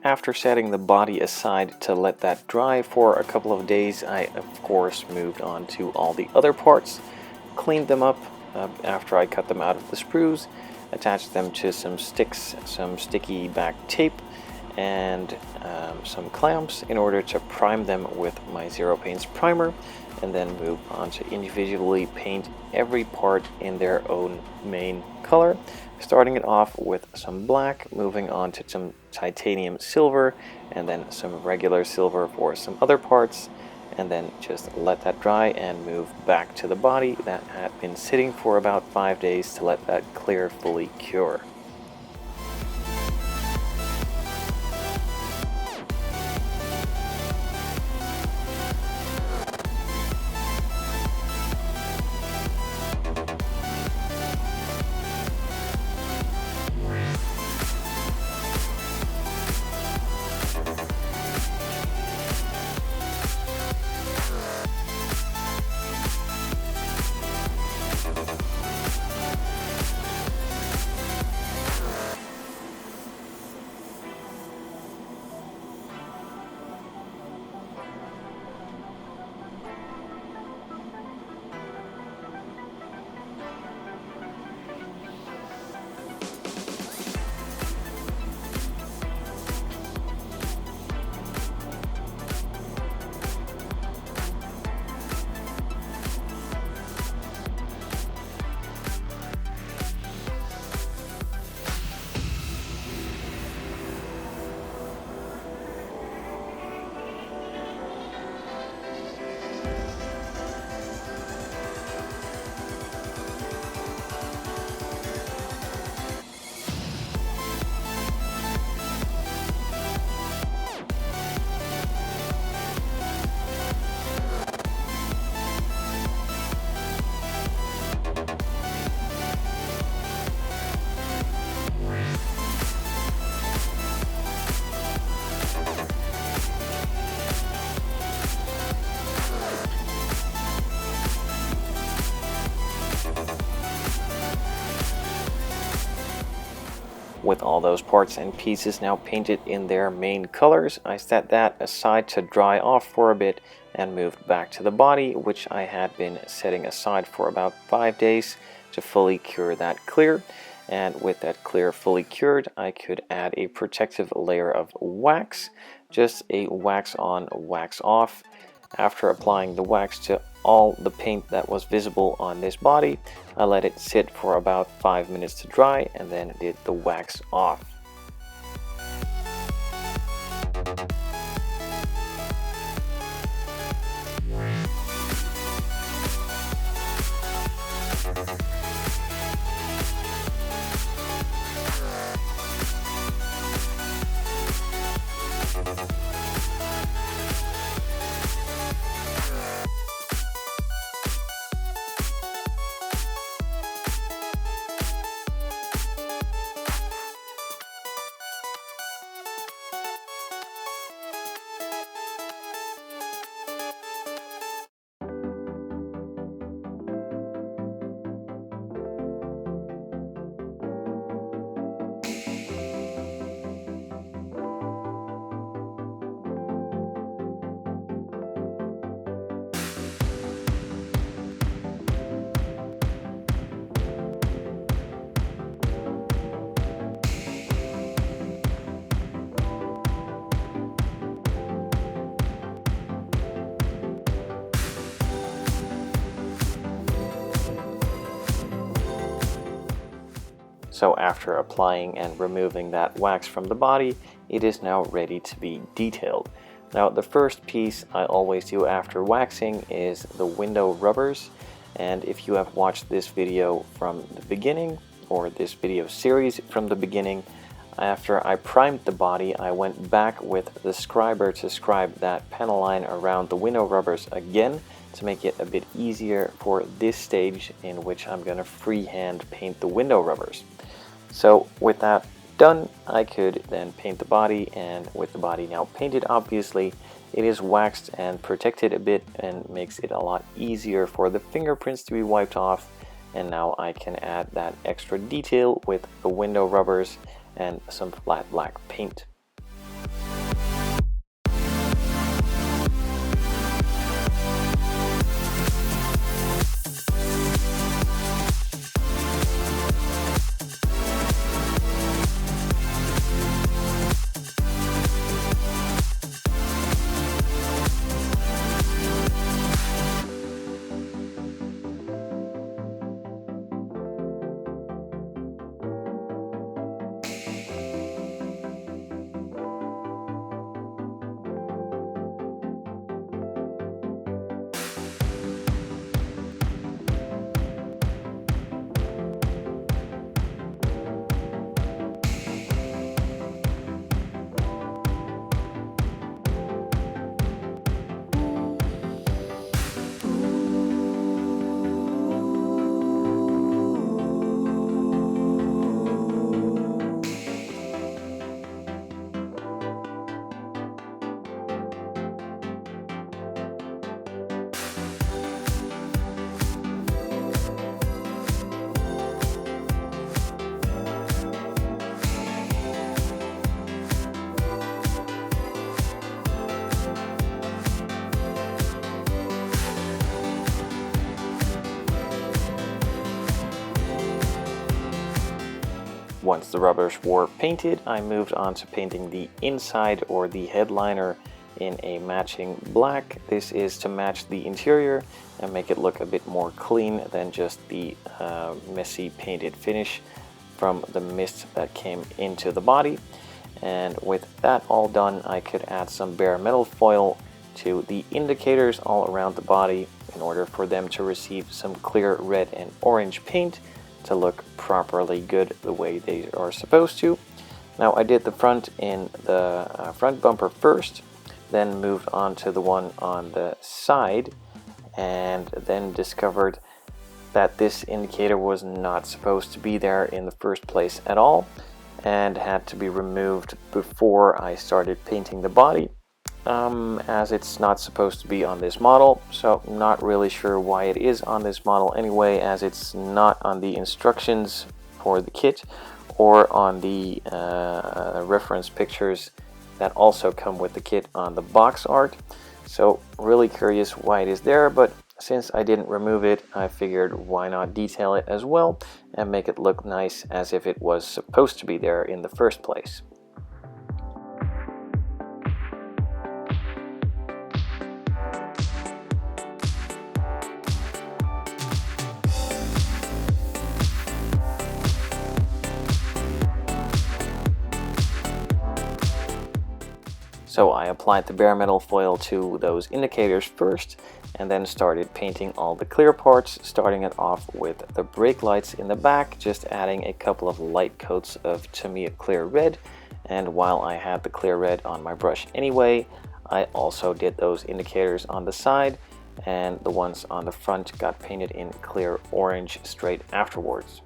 After setting the body aside to let that dry for a couple of days, I of course moved on to all the other parts, cleaned them up after I cut them out of the sprues, attached them to some sticks, some sticky back tape, and some clamps in order to prime them with my Zero Paints primer, and then move on to individually paint every part in their own main color, starting it off with some black, moving on to some titanium silver, and then some regular silver for some other parts, and then just let that dry and move back to the body that had been sitting for about 5 days to let that clear fully cure. With all those parts and pieces now painted in their main colors, I set that aside to dry off for a bit and moved back to the body, which I had been setting aside for about 5 days to fully cure that clear. And with that clear fully cured, I could add a protective layer of wax, just a wax on, wax off. After applying the wax to all the paint that was visible on this body, I let it sit for about 5 minutes to dry and then did the wax off. So after applying and removing that wax from the body, it is now ready to be detailed. Now the first piece I always do after waxing is the window rubbers, and if you have watched this video from the beginning, or this video series from the beginning, after I primed the body, I went back with the scriber to scribe that Panelline around the window rubbers again to make it a bit easier for this stage in which I'm going to freehand paint the window rubbers. So with that done, I could then paint the body, and with the body now painted obviously, It is waxed and protected a bit and makes it a lot easier for the fingerprints to be wiped off. And now I can add that extra detail with the window rubbers and some flat black paint. Once the rubbers were painted, I moved on to painting the inside or the headliner in a matching black. This is to match the interior and make it look a bit more clean than just the messy painted finish from the mist that came into the body. And with that all done, I could add some bare metal foil to the indicators all around the body in order for them to receive some clear red and orange paint to look properly good the way they are supposed to. Now I did the front in the front bumper first, then moved on to the one on the side, and then discovered that this indicator was not supposed to be there in the first place at all and had to be removed before I started painting the body, as it's not supposed to be on this model. So I'm not really sure why it is on this model anyway, as it's not on the instructions for the kit or on the reference pictures that also come with the kit on the box art. So really curious why it is there, but since I didn't remove it, I figured why not detail it as well and make it look nice as if it was supposed to be there in the first place. So I applied the bare metal foil to those indicators first and then started painting all the clear parts, starting it off with the brake lights in the back, just adding a couple of light coats of Tamiya clear red. And while I had the clear red on my brush anyway, I also did those indicators on the side, and the ones on the front got painted in clear orange straight afterwards.